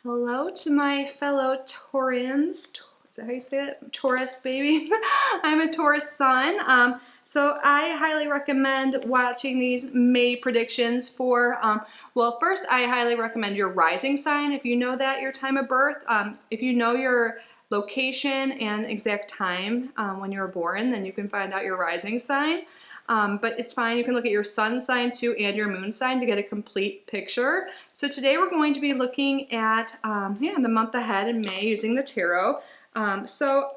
Hello to my fellow Taurians. Is that how you say it? Taurus, baby. I'm a Taurus sun. So I highly recommend watching these May predictions for, well, first I highly recommend your rising sign if you know that, your time of birth. If you know your location and exact time when you were born, then you can find out your rising sign. But it's fine. You can look at your sun sign too and your moon sign to get a complete picture. So today we're going to be looking at the month ahead in May using the tarot. So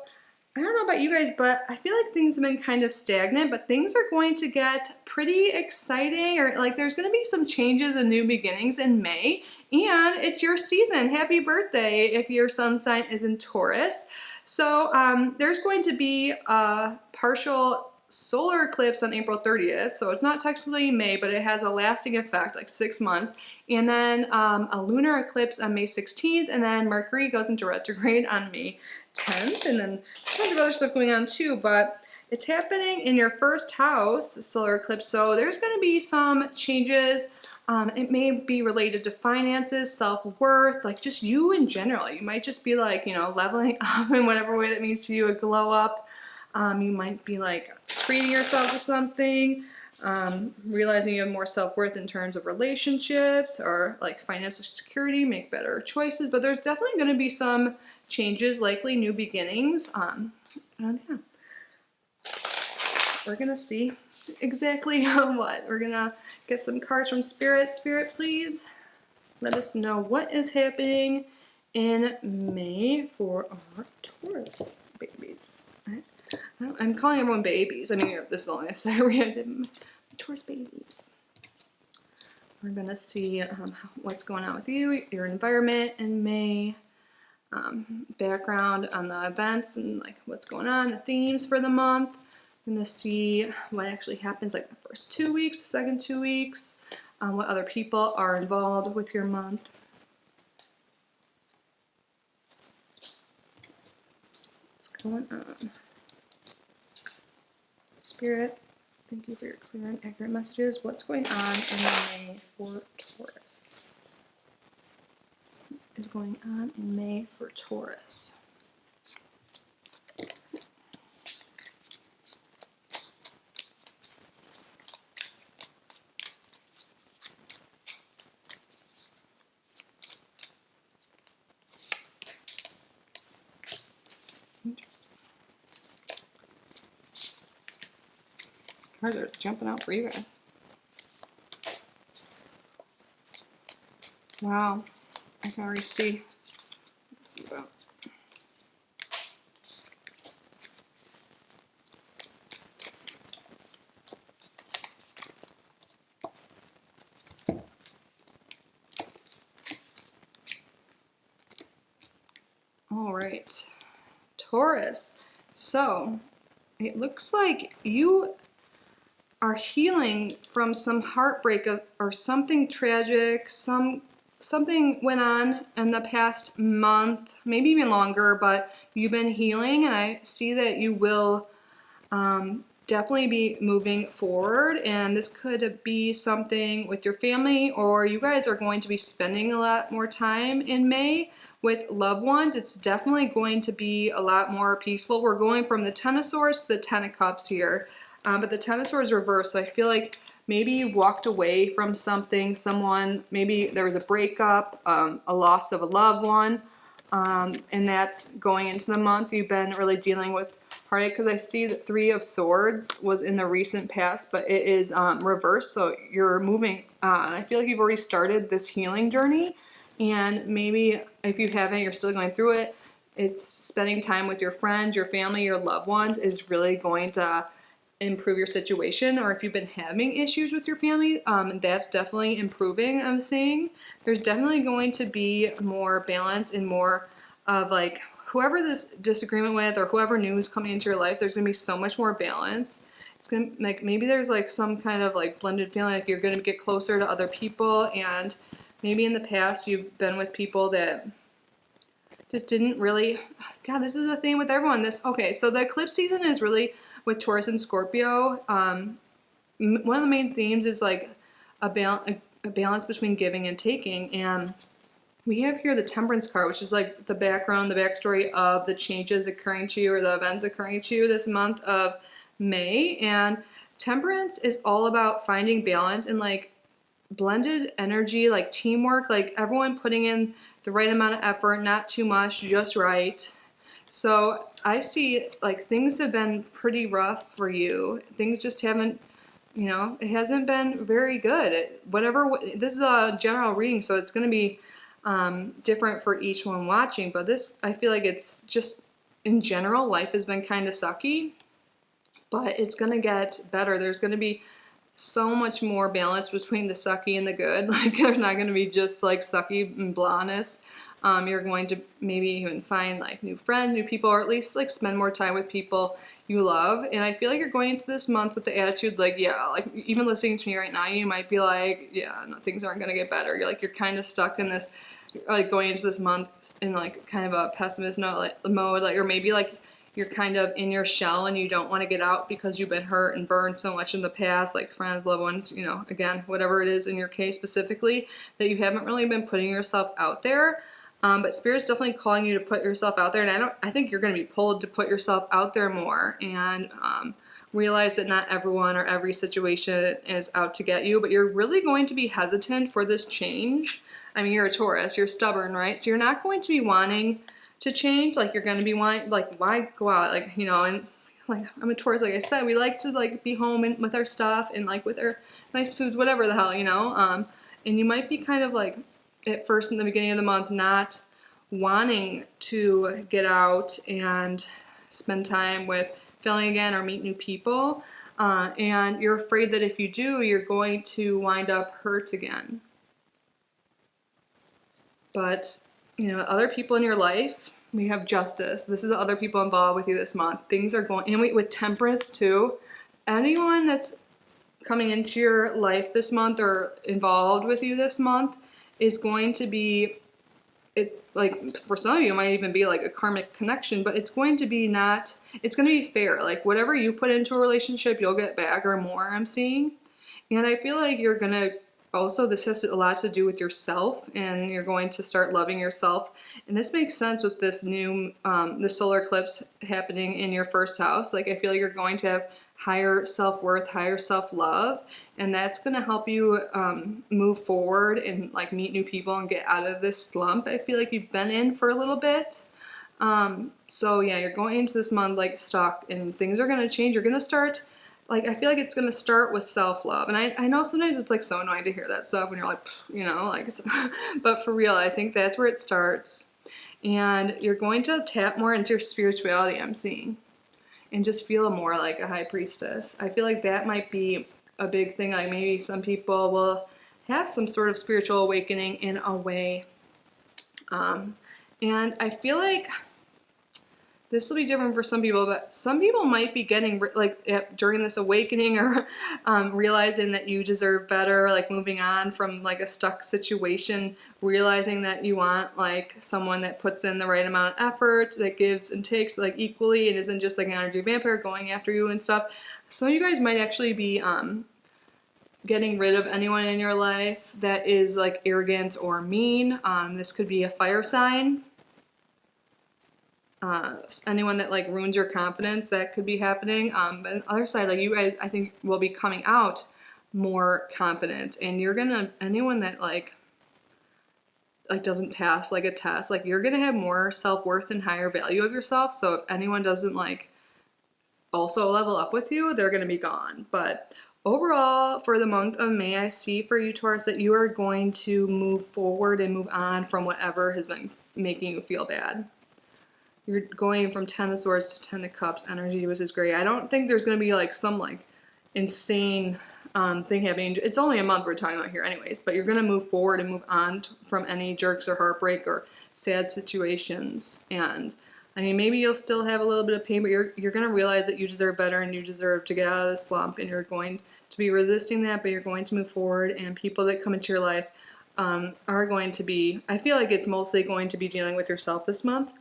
I don't know about you guys, but I feel like things have been kind of stagnant, but things are going to get pretty exciting, or like there's going to be some changes and new beginnings in May, and it's your season. Happy birthday if your sun sign is in Taurus. So there's going to be a partial solar eclipse on April 30th, so it's not technically May, but it has a lasting effect, like 6 months. And then a lunar eclipse on May 16th, and then Mercury goes into retrograde on May 10th, and then a bunch of other stuff going on too, but it's happening in your first house, the solar eclipse, so there's going to be some changes. It may be related to finances, self-worth, like just you in general. You might just be like, you know, leveling up in whatever way that means to you, a glow up. You might be like treating yourself to something, realizing you have more self-worth in terms of relationships or like financial security, make better choices. But there's definitely going to be some changes, likely new beginnings. And yeah, we're going to see exactly what. We're going to get some cards from Spirit. Spirit, please let us know what is happening in May for our Taurus babies. I'm calling everyone babies. I mean, this is only a set random Taurus babies. We're gonna see what's going on with you, your environment in May, background on the events and like what's going on, the themes for the month. I'm gonna see what actually happens like the first 2 weeks, the second 2 weeks, what other people are involved with your month. What's going on? Spirit, thank you for your clear and accurate messages. What's going on in May for Taurus? What is going on in May for Taurus? Interesting. Cards are jumping out for you guys. Wow, I can already see. Let's see about. All right, Taurus. So it looks like you are healing from some heartbreak or something tragic. Something went on in the past month, maybe even longer, but you've been healing, and I see that you will definitely be moving forward. And this could be something with your family, or you guys are going to be spending a lot more time in May with loved ones. It's definitely going to be a lot more peaceful. We're going from the Ten of Swords to the Ten of Cups here. But the Ten of Swords reversed, so I feel like maybe you walked away from something, someone, maybe there was a breakup, a loss of a loved one, and that's going into the month. You've been really dealing with heartache, because I see that Three of Swords was in the recent past, but it is reversed, so you're moving on. I feel like you've already started this healing journey, and maybe if you haven't, you're still going through it. It's spending time with your friends, your family, your loved ones is really going to improve your situation. Or if you've been having issues with your family, that's definitely improving. I'm seeing there's definitely going to be more balance and more of like whoever this disagreement with or whoever new is coming into your life, there's going to be so much more balance. It's going to like, maybe there's like some kind of like blended feeling, like you're going to get closer to other people, and maybe in the past you've been with people that just didn't really, God, this is the thing with everyone. Okay, so the eclipse season is really with Taurus and Scorpio. One of the main themes is like a balance between giving and taking, and we have here the Temperance card, which is like the background, the backstory of the changes occurring to you or the events occurring to you this month of May. And Temperance is all about finding balance and like blended energy, like teamwork, like everyone putting in the right amount of effort, not too much, just right. So I see like things have been pretty rough for you. Things just haven't, it hasn't been very good. This is a general reading, so it's going to be different for each one watching. But this, I feel like it's just in general, life has been kind of sucky, but it's going to get better. There's going to be so much more balance between the sucky and the good. Like there's not going to be just like sucky and blahness. You're going to maybe even find like new friends, new people, or at least like spend more time with people you love. And I feel like you're going into this month with the attitude like, yeah, like even listening to me right now, you might be like, yeah, no, things aren't going to get better. You're kind of stuck in this, like going into this month in like kind of a pessimist mode, like, or maybe like you're kind of in your shell and you don't want to get out because you've been hurt and burned so much in the past, like friends, loved ones, again, whatever it is in your case specifically, that you haven't really been putting yourself out there. But Spirit's definitely calling you to put yourself out there, and I think you're going to be pulled to put yourself out there more and realize that not everyone or every situation is out to get you, but you're really going to be hesitant for this change. I mean, you're a Taurus, you're stubborn, right? So you're not going to be wanting to change. Like you're going to be wanting, like, why go out? Like, and like I'm a Taurus, like I said, we like to like be home and with our stuff and like with our nice foods, whatever the hell, and you might be kind of like at first in the beginning of the month not wanting to get out and spend time with family again or meet new people, and you're afraid that if you do, you're going to wind up hurt again. But other people in your life, we have Justice. This is the other people involved with you this month. Things are going, and with Temperance too. Anyone that's coming into your life this month or involved with you this month is going to be, like for some of you it might even be like a karmic connection, but it's going to be fair. Like whatever you put into a relationship, you'll get back or more, I'm seeing. And I feel like you're gonna also, this has a lot to do with yourself, and you're going to start loving yourself. And this makes sense with this new the solar eclipse happening in your first house. Like I feel like you're going to have higher self-worth, higher self-love, and that's going to help you move forward and like meet new people and get out of this slump I feel like you've been in for a little bit. So yeah, you're going into this month like stuck, and things are going to change. You're going to start, like, I feel like it's going to start with self-love. And I know sometimes it's like so annoying to hear that stuff when you're like, like, but for real, I think that's where it starts. And you're going to tap more into your spirituality, I'm seeing, and just feel more like a high priestess. I feel like that might be a big thing. Like maybe some people will have some sort of spiritual awakening in a way. And I feel like this will be different for some people, but some people might be getting during this awakening or realizing that you deserve better, like moving on from like a stuck situation, realizing that you want like someone that puts in the right amount of effort, that gives and takes like equally, and isn't just like an energy vampire going after you and stuff. Some of you guys might actually be getting rid of anyone in your life that is like arrogant or mean. This could be a fire sign. Anyone that like ruins your confidence, that could be happening. But on the other side, like you guys, I think will be coming out more confident, and anyone that like doesn't pass like a test, like you're gonna have more self-worth and higher value of yourself. So if anyone doesn't like also level up with you, they're gonna be gone. But overall, for the month of May, I see for you, Taurus, that you are going to move forward and move on from whatever has been making you feel bad. You're going from 10 of Swords to 10 of Cups energy, which is great. I don't think there's going to be like some like insane thing happening. It's only a month we're talking about here anyways, but you're going to move forward and move on from any jerks or heartbreak or sad situations. And I mean, maybe you'll still have a little bit of pain, but you're going to realize that you deserve better and you deserve to get out of the slump, and you're going to be resisting that, but you're going to move forward. And people that come into your life are going to be, I feel like it's mostly going to be dealing with yourself this month.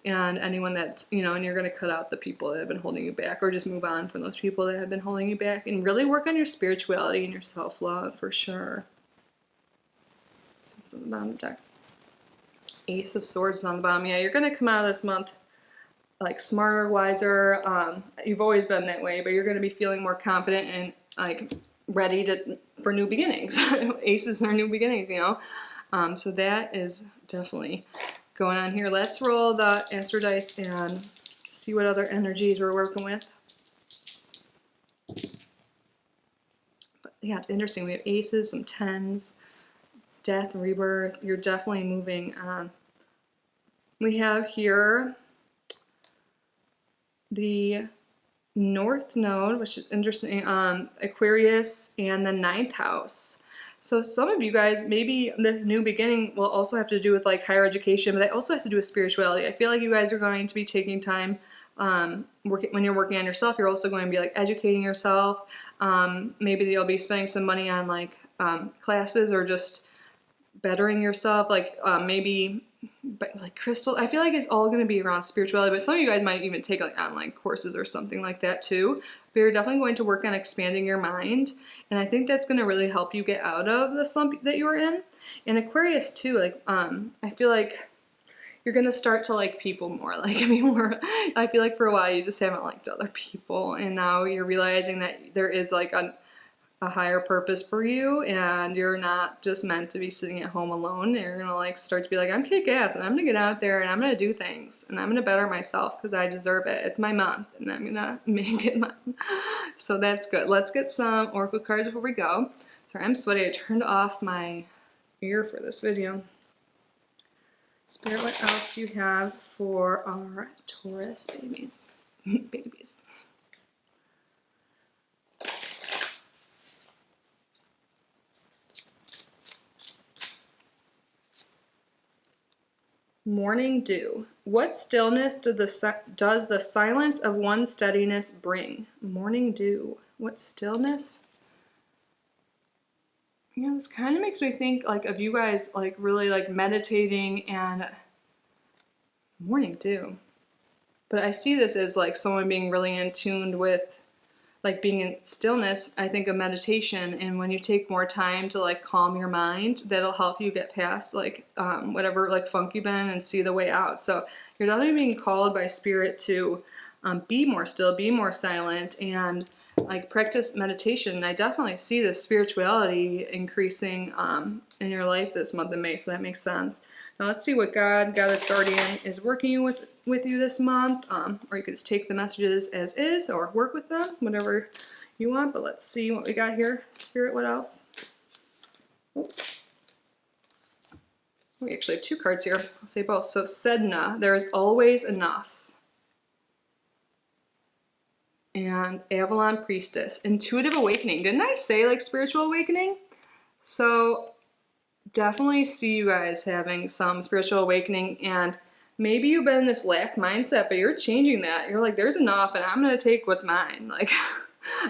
And anyone that, and you're going to cut out the people that have been holding you back, or just move on from those people that have been holding you back, and really work on your spirituality and your self-love for sure. So it's on the bottom of the deck. Ace of Swords is on the bottom. Yeah, you're going to come out of this month like smarter, wiser. You've always been that way, but you're going to be feeling more confident and like ready for new beginnings. Aces are new beginnings, you know. So that is definitely going on here. Let's roll the Astro Dice and see what other energies we're working with. But yeah, it's interesting. We have aces, some tens, death, rebirth. You're definitely moving on. We have here the North Node, which is interesting, Aquarius, and the 9th house. So some of you guys, maybe this new beginning will also have to do with like higher education, but that also has to do with spirituality. I feel like you guys are going to be taking time when you're working on yourself. You're also going to be like educating yourself. Maybe you'll be spending some money on like classes or just bettering yourself, like maybe like crystal. I feel like it's all going to be around spirituality, but some of you guys might even take like online courses or something like that too. But you're definitely going to work on expanding your mind, and I think that's going to really help you get out of the slump that you were in. And Aquarius too, like I feel like you're going to start to like people more. Like I feel like for a while you just haven't liked other people, and now you're realizing that there is like a higher purpose for you, and you're not just meant to be sitting at home alone. You're gonna like start to be like, I'm kick-ass, and I'm gonna get out there and I'm gonna do things, and I'm gonna better myself because I deserve it. It's my month, and I'm gonna make it mine. So that's good. Let's get some oracle cards before we go. Sorry, I'm sweaty. I turned off my ear for this video. Spirit, what else do you have for our Taurus babies? Babies. Morning dew. What stillness does the silence of one's steadiness bring? Morning dew. What stillness? You know, this kind of makes me think like of you guys like really like meditating and morning dew. But I see this as like someone being really in tune with like being in stillness. I think of meditation, and when you take more time to like calm your mind, that'll help you get past like whatever like funk you've been in and see the way out. So you're definitely being called by spirit to be more still, be more silent, and like practice meditation. I definitely see this spirituality increasing in your life this month of May, so that makes sense. Now let's see what Goddess Guardian is working with you this month, or you could just take the messages as is or work with them, whatever you want. But let's see what we got here. Spirit, what else? Oh. We actually have two cards here. I'll say both. So Sedna, there is always enough. And Avalon Priestess, Intuitive Awakening. Didn't I say like spiritual awakening? So definitely see you guys having some spiritual awakening, and maybe you've been in this lack mindset, but you're changing that. You're like, there's enough, and I'm going to take what's mine. Like,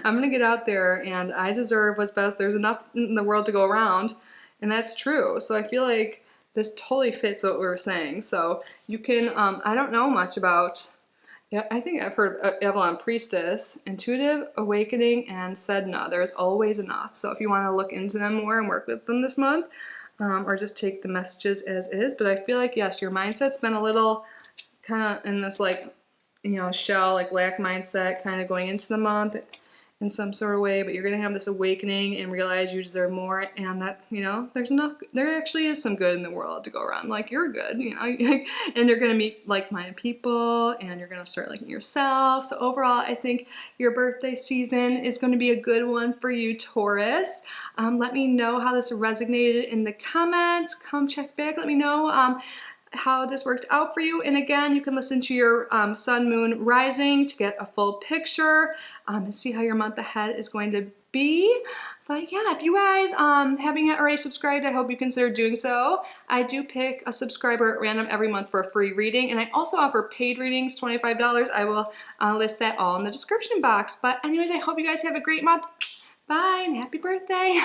I'm going to get out there, and I deserve what's best. There's enough in the world to go around, and that's true. So I feel like this totally fits what we were saying. So you can, I don't know much about, yeah, I think I've heard of Avalon Priestess, Intuitive Awakening, and Sedna. There's always enough. So if you want to look into them more and work with them this month, or just take the messages as is. But I feel like, yes, your mindset's been a little kind of in this like, you know, shell, like lack mindset kind of going into the month in some sort of way, but you're going to have this awakening and realize you deserve more, and that, you know, there's enough, there actually is some good in the world to go around. Like, you're good, you know, and you're going to meet like-minded people, and you're going to start liking yourself. So overall, I think your birthday season is going to be a good one for you, Taurus. Let me know how this resonated in the comments. Come check back. Let me know how this worked out for you. And again, you can listen to your sun, moon, rising to get a full picture and see how your month ahead is going to be. But yeah, if you guys haven't yet already subscribed, I hope you consider doing so. I do pick a subscriber at random every month for a free reading, and I also offer paid readings, $25. I will list that all in the description box. But anyways, I hope you guys have a great month. Bye, and happy birthday.